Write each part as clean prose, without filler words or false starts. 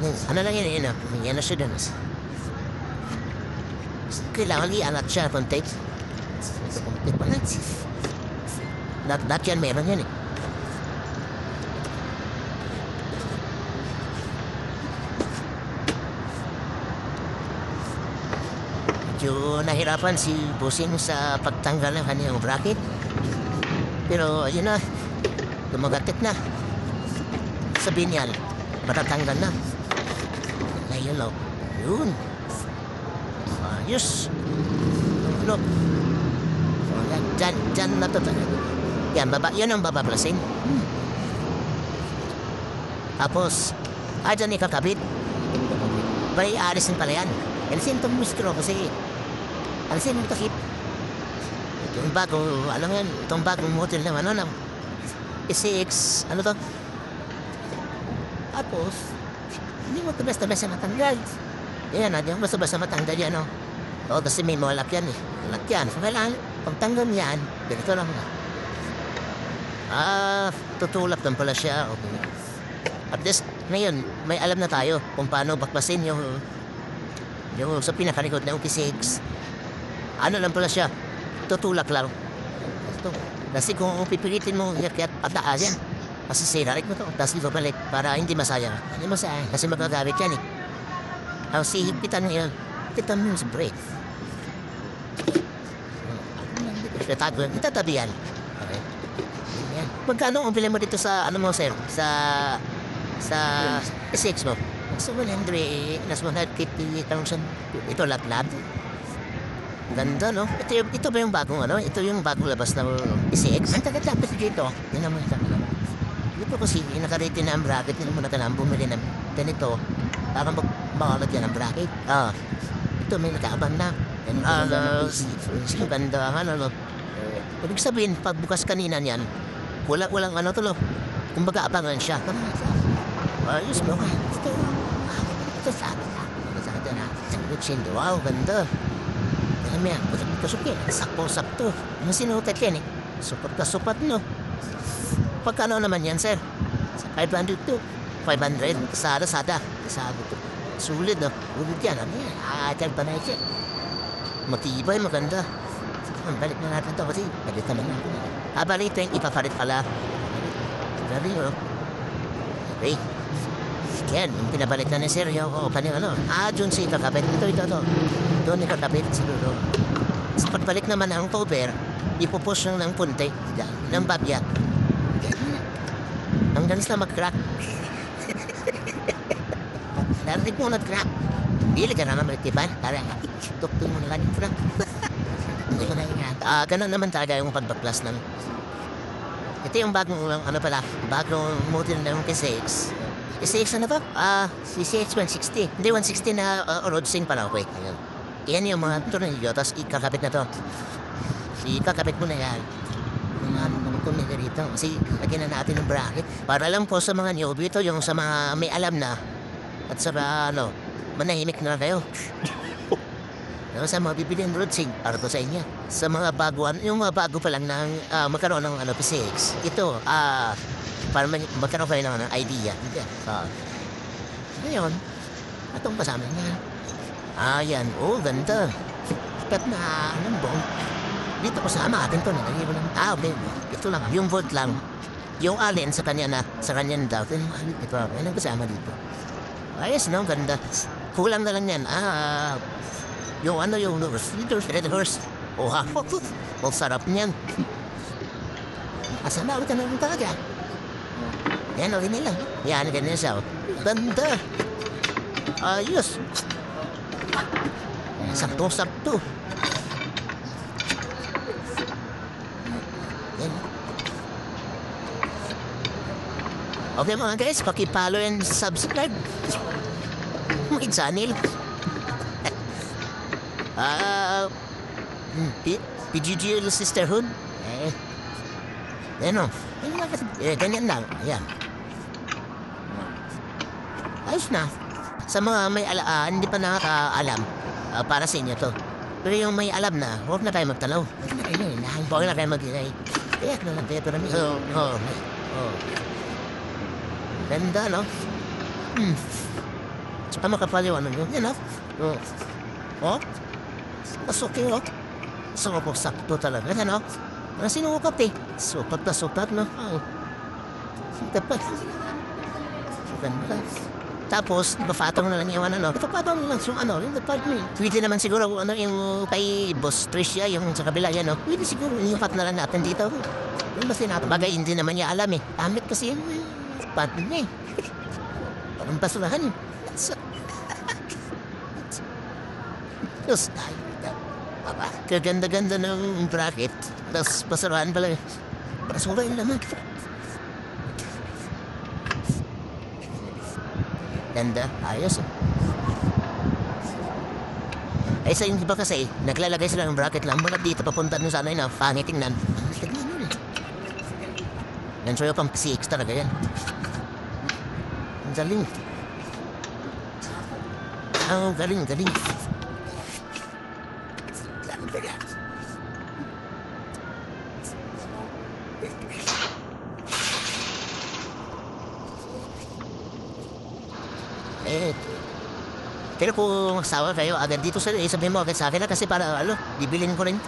Ano lang yun, yan na siya dun. Kailangan iangat siya konti. Konti pa lang. That yan, meron yan eh. Medyo nahirapan si Busing sa pagtanggal ng kanyang bracket. Pero ayun na, lumagatit na. Sabihin yan, matatanggal na. Ngayon o, yun. Ayos. Look. Dyan na to. Yan, yan ang babaplasin. Tapos, dyan ikakabit. Bali, aalisin pala yan. Alisin itong mistro kasi alisin yung takip. Yung bago, alam mo yan, itong bagong model naman, ano, SX, ano to? Tapos, hindi mo ito basta-basta matanggal. Yan, hindi mo basta-basta matanggal yan, no? Oo, kasi may malak yan, eh. Malak yan. So, kailangan, pagtanggal yan, ganito lang na. Tutulak lang pala siya. Okay. At least, ngayon, may alam na tayo kung paano baklasin yung sa pinakalikod ng P6. Ano lang pala siya, tutulak lang. Ito. Kasi kung pipilitin mo yakyat pataas yan, kasi sirarik mo to, tapos dito balik para hindi masaya. Hindi masaya, kasi magagamit yan eh. Ang sihipitan mo yun, kita mo yung brake. Itatabi yan. Okay. Yan. Magkano ang pili mo dito sa, ano mo sir, sa S6 mo? So, 100, nas 150,000. Ito lahat. Ganda, no? Ito ba yung bagong, ano? Ito yung bagong labas ng SX? Ang tagat-lapit dito. Yan naman ito. Dito kasi, nakarete na ang bracket. Hindi mo na kailangan bumili ng ganito. Parang magbakalad yan ang bracket. Ito may nakaabang na. Sige, ganda, ano? Ibig sabihin, pagbukas kanina niyan, walang ano to, lo. Kumbaga, abangan siya. Ayos mo, ito sa atin na. Wow, ganda. Alam yan, pasok yan. Sakto-sakto. Ano sinutat yan eh? Super kasupat, no? Pagkano naman yan, sir? 500 to. 500. Sada. Sulit, no? Ulit yan. Ano yan? Tag pa na yan. Matibay, maganda. Balik na natin to kasi balik naman natin. Balik ito yung ipapalit pala. Balik, no? Okay. Yan, yung pinabalik na ni Sir, yung paning ano. Dun siya ikakabit. Ito. Doon ikakabit siguro. Sa pagbalik naman ng cover, ipupush ng punti, ng babya. Hanggang sa mag-crack. Narinig mo nag-crack. Hindi ka naman malitiban. Parang, tukto mo na lang yung crack. Hindi ko na ingat. Ganun naman talaga yung pagbaklas ng. Ito yung bagong, ano pala, bagong model ng K6. SX ano ba? Si CX 160. Hindi, 160 na rodsing pala. Okay, ayan. Yan yung mga tornilyo, tapos ikakabit na to. Ikakabit mo na yan. Yung mga tornilyo rito. Kasi lagyan na natin ng bracket. Para lang po sa mga newbie ito, yung sa mga may alam na. At sa manahimik na kayo. Yung sa mga bibili ng rodsing, para to sa inyo. Sa mga baguan, yung mga bago pa lang ng magkaroon ng P6. Ito, para magkaroon kayo ng idea. Ngayon, atong kasama niya. Yan. Ganda. Sikat na lambong. Dito kasama atin to. Okay. Ito lang. Yung volt lang. Yung alin sa kanya na, sa kanya daw. Ito, yan ang kasama dito. Ayos, no? Ganda. Kulang na lang yan. Yung red horse. Ang sarap niyan. Asa na, ka na talaga. Yan, okay nila. Yan, ganyan siya. Ganda. Ayos. Sakto. Yan. Okay mga guys, paki-follow and subscribe. May channel. PGGL Sisterhood. Yan o. Ganyan lang. Ayan. Ayos na. Sa mga may hindi pa nakakaalam, para sa inyo to. Pero yung may alam na, huwag na kayo magtalaw. Huwag na kayo mag-inay. Tiyak na lang kayo. Pero ganda, no? Tsaka makapal yung ano nyo. Yan o. Oh. Oh. Mas okay o. So po, sakto talaga. Yan o. Parang sinukat eh. Sukat na sukat no. Oh. Dapat. Ganda. Tapos, ipafatong na lang yung ano. Ipapatong lang yung ano, yung department. Pwede naman siguro ano yung kay Boss Tricia, yung sa kabila yan, no? Pwede siguro, iniupat na lang natin dito. Yung basta natin, bagay hindi naman niya alam eh. Damit kasi yung department niya eh. Parang basurahan eh. Diyos, ay, papa, kaganda-ganda ng bracket. Tapos basurahan pala eh. Basura yung laman. Ganda, ayos oh. Ay sa hindi ba kasi, naglalagay sila ng bracket lang mula dito papunta nun sana yun, pangit tingnan. Tignan yun eh. Nansoyo pang PCX talaga yan. Ang galing. Ang galing, galing. Ganda yan. Eh, pero kung magsawa kayo agad dito sa sabihin mo agad sa akin na kasi para ano, bibilin ko rin.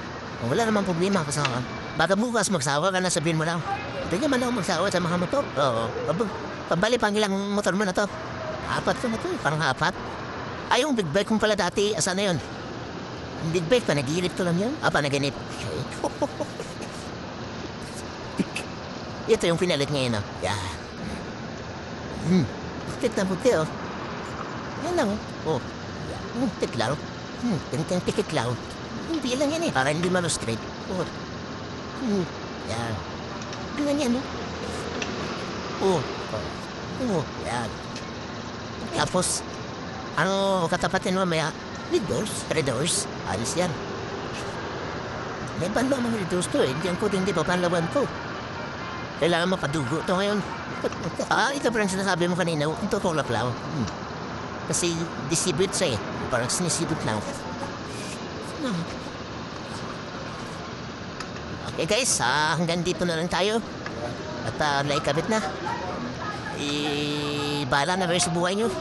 Wala namang problema kasi baka bukas magsawa ka na sabihin mo lang. Hindi naman ako magsawa sa mga motor. Oo. Pabali pang ilang motor mo na to. 4 to na to, parang 4. Ay, yung big bike kong pala dati, asa na yun? Yung big bike, panagilip ko lang yun. Panaginip. Ito yung pinalit ngayon, oh. Yeah. Tikit na buti, oh. Yan lang, oh. Tiklaw. Ganitang tikiklaw. Hindi lang yan eh. Para hindi malo-straight. Oh. Yan. Ganyan yan, oh. Yan. Tapos, ano, katapatin mo maya, may doors, 3 doors. Alis yan. May banlo mga reduce to eh. Diyan ko hindi pa panlawan ko. Kailangan mapadugo to ngayon. Ito parang sinasabi mo kanina, ito tulap lang. Kasi disibit siya eh. Parang sinisibit lang. Okay guys, hanggang dito na lang tayo. At naikabit na. Bahala na kayo sa buhay nyo.